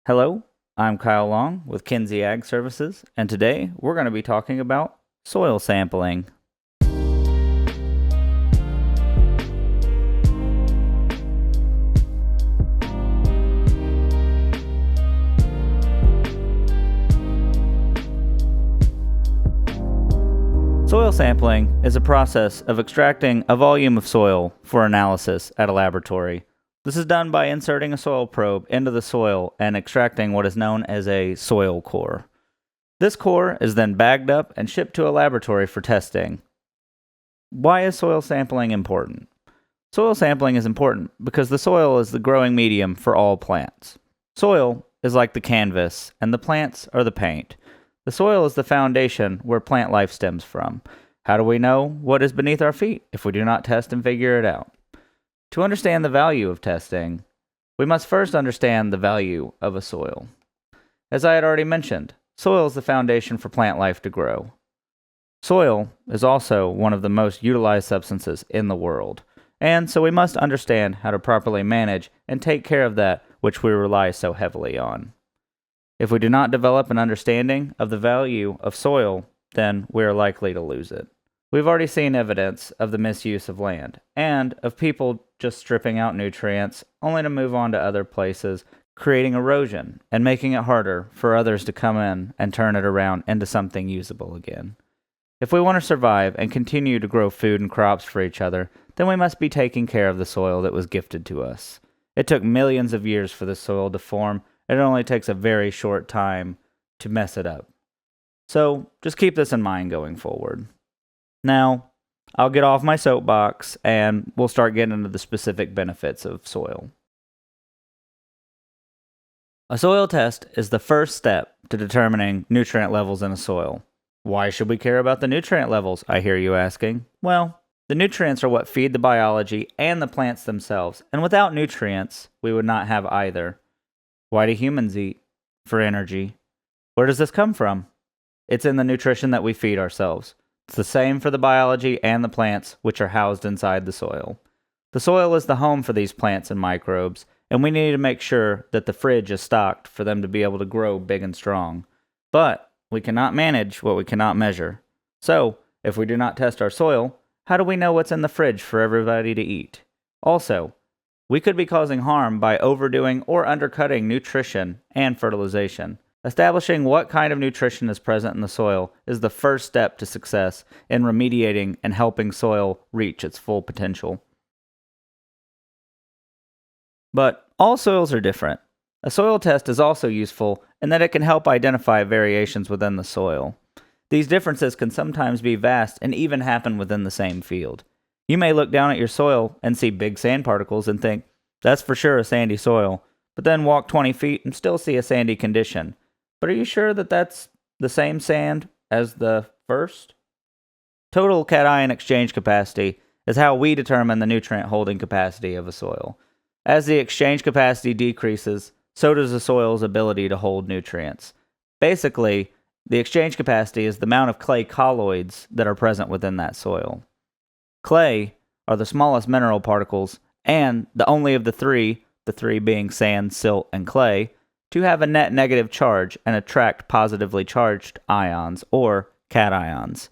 Hello, I'm Kyle Long with Kinsey Ag Services, and today we're going to be talking about soil sampling. Soil sampling is a process of extracting a volume of soil for analysis at a laboratory. This is done by inserting a soil probe into the soil and extracting what is known as a soil core. This core is then bagged up and shipped to a laboratory for testing. Why is soil sampling important? Soil sampling is important because the soil is the growing medium for all plants. Soil is like the canvas, and the plants are the paint. The soil is the foundation where plant life stems from. How do we know what is beneath our feet if we do not test and figure it out? To understand the value of testing, we must first understand the value of a soil. As I had already mentioned, soil is the foundation for plant life to grow. Soil is also one of the most utilized substances in the world, and so we must understand how to properly manage and take care of that which we rely so heavily on. If we do not develop an understanding of the value of soil, then we are likely to lose it. We've already seen evidence of the misuse of land, and of people just stripping out nutrients only to move on to other places, creating erosion and making it harder for others to come in and turn it around into something usable again. If we want to survive and continue to grow food and crops for each other, then we must be taking care of the soil that was gifted to us. It took millions of years for the soil to form, and it only takes a very short time to mess it up. So just keep this in mind going forward. Now, I'll get off my soapbox and we'll start getting into the specific benefits of soil. A soil test is the first step to determining nutrient levels in a soil. Why should we care about the nutrient levels, I hear you asking? Well, the nutrients are what feed the biology and the plants themselves, and without nutrients, we would not have either. Why do humans eat? For energy. Where does this come from? It's in the nutrition that we feed ourselves. It's the same for the biology and the plants, which are housed inside the soil. The soil is the home for these plants and microbes, and we need to make sure that the fridge is stocked for them to be able to grow big and strong. But we cannot manage what we cannot measure. So, if we do not test our soil, how do we know what's in the fridge for everybody to eat? Also, we could be causing harm by overdoing or undercutting nutrition and fertilization. Establishing what kind of nutrition is present in the soil is the first step to success in remediating and helping soil reach its full potential. But all soils are different. A soil test is also useful in that it can help identify variations within the soil. These differences can sometimes be vast and even happen within the same field. You may look down at your soil and see big sand particles and think, that's for sure a sandy soil, but then walk 20 feet and still see a sandy condition. But are you sure that that's the same sand as the first? Total cation exchange capacity is how we determine the nutrient holding capacity of a soil. As the exchange capacity decreases, so does the soil's ability to hold nutrients. Basically, the exchange capacity is the amount of clay colloids that are present within that soil. Clay are the smallest mineral particles and the only of the three being sand, silt, and clay, to have a net negative charge and attract positively charged ions, or cations.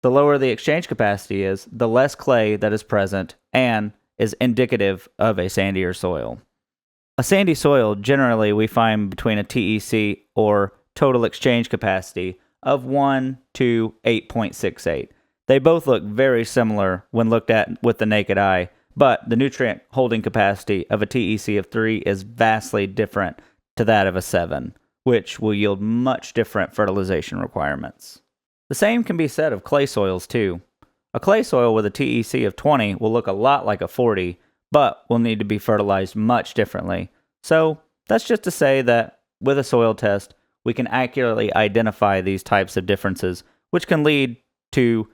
The lower the exchange capacity is, the less clay that is present and is indicative of a sandier soil. A sandy soil generally we find between a TEC, or total exchange capacity, of 1 to 8.68. They both look very similar when looked at with the naked eye, but the nutrient holding capacity of a TEC of 3 is vastly different to that of a 7, which will yield much different fertilization requirements. The same can be said of clay soils too. A clay soil with a TEC of 20 will look a lot like a 40, but will need to be fertilized much differently. So that's just to say that with a soil test, we can accurately identify these types of differences, which can lead to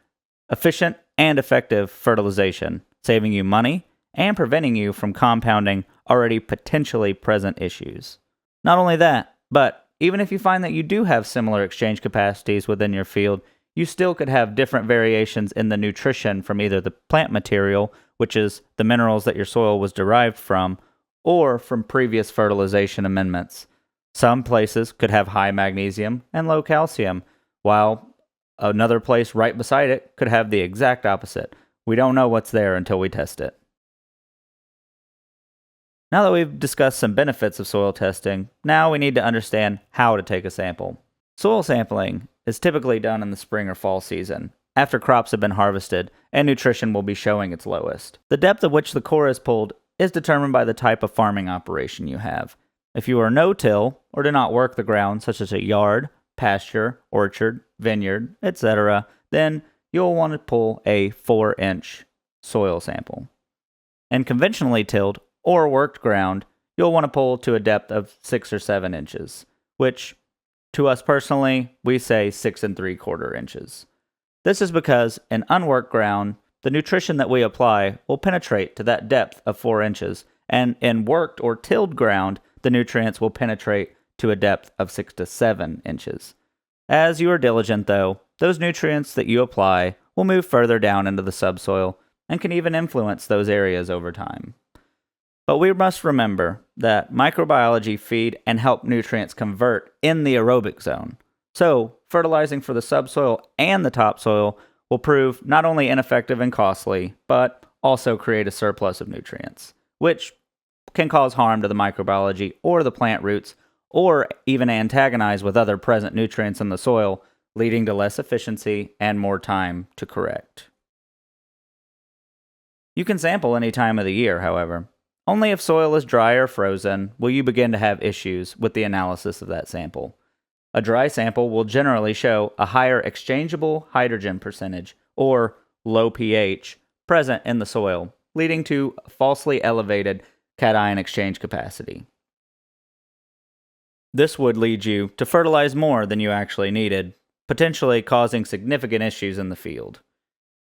efficient and effective fertilization, saving you money and preventing you from compounding already potentially present issues. Not only that, but even if you find that you do have similar exchange capacities within your field, you still could have different variations in the nutrition from either the plant material, which is the minerals that your soil was derived from, or from previous fertilization amendments. Some places could have high magnesium and low calcium, while another place right beside it could have the exact opposite. We don't know what's there until we test it. Now that we've discussed some benefits of soil testing, now we need to understand how to take a sample. Soil sampling is typically done in the spring or fall season, after crops have been harvested and nutrition will be showing its lowest. The depth at which the core is pulled is determined by the type of farming operation you have. If you are no-till or do not work the ground, such as a yard, pasture, orchard, vineyard, etc., then you'll want to pull a 4-inch soil sample. In conventionally tilled or worked ground, you'll want to pull to a depth of 6 or 7 inches, which, to us personally, we say 6 3/4 inches. This is because in unworked ground, the nutrition that we apply will penetrate to that depth of 4 inches, and in worked or tilled ground, the nutrients will penetrate to a depth of 6 to 7 inches. As you are diligent, though, those nutrients that you apply will move further down into the subsoil and can even influence those areas over time. But we must remember that microbiology feed and help nutrients convert in the aerobic zone. So, fertilizing for the subsoil and the topsoil will prove not only ineffective and costly, but also create a surplus of nutrients, which can cause harm to the microbiology or the plant roots, or even antagonize with other present nutrients in the soil, leading to less efficiency and more time to correct. You can sample any time of the year, however. Only if soil is dry or frozen will you begin to have issues with the analysis of that sample. A dry sample will generally show a higher exchangeable hydrogen percentage, or low pH, present in the soil, leading to falsely elevated cation exchange capacity. This would lead you to fertilize more than you actually needed, potentially causing significant issues in the field.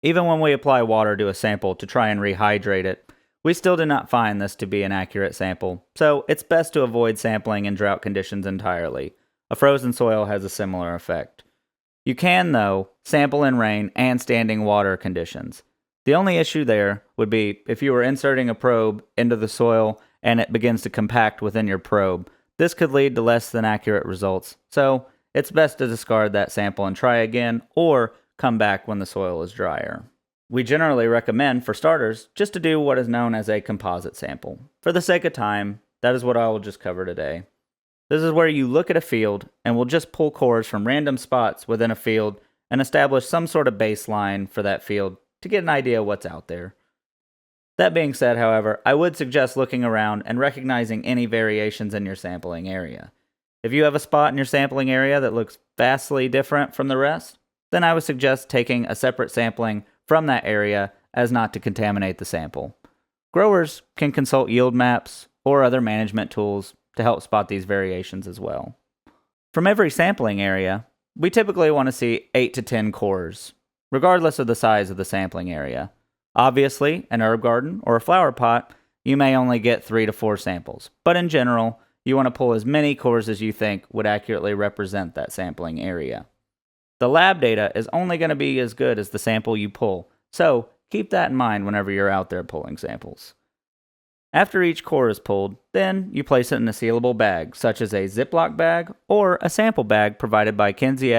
Even when we apply water to a sample to try and rehydrate it, we still do not find this to be an accurate sample, so it's best to avoid sampling in drought conditions entirely. A frozen soil has a similar effect. You can, though, sample in rain and standing water conditions. The only issue there would be if you were inserting a probe into the soil and it begins to compact within your probe. This could lead to less than accurate results, so it's best to discard that sample and try again, or come back when the soil is drier. We generally recommend, for starters, just to do what is known as a composite sample. For the sake of time, that is what I will just cover today. This is where you look at a field and will just pull cores from random spots within a field and establish some sort of baseline for that field to get an idea of what's out there. That being said, however, I would suggest looking around and recognizing any variations in your sampling area. If you have a spot in your sampling area that looks vastly different from the rest, then I would suggest taking a separate sampling from that area as not to contaminate the sample. Growers can consult yield maps or other management tools to help spot these variations as well. From every sampling area, we typically want to see 8 to 10 cores, regardless of the size of the sampling area. Obviously, an herb garden or a flower pot, you may only get 3 to 4 samples, but in general, you want to pull as many cores as you think would accurately represent that sampling area. The lab data is only going to be as good as the sample you pull, so keep that in mind whenever you're out there pulling samples. After each core is pulled, then you place it in a sealable bag, such as a Ziploc bag or a sample bag provided by Kinsey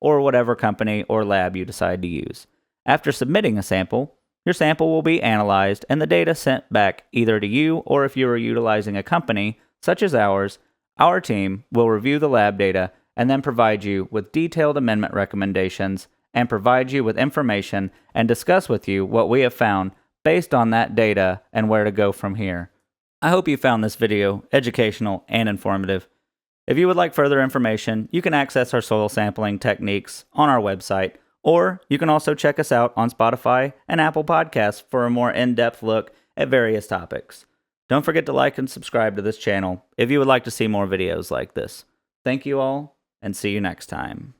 or whatever company or lab you decide to use. After submitting a sample, your sample will be analyzed and the data sent back either to you, or if you are utilizing a company, such as ours, our team will review the lab data and then provide you with detailed amendment recommendations and provide you with information and discuss with you what we have found based on that data and where to go from here. I hope you found this video educational and informative. If you would like further information, you can access our soil sampling techniques on our website, or you can also check us out on Spotify and Apple Podcasts for a more in-depth look at various topics. Don't forget to like and subscribe to this channel if you would like to see more videos like this. Thank you all, and see you next time.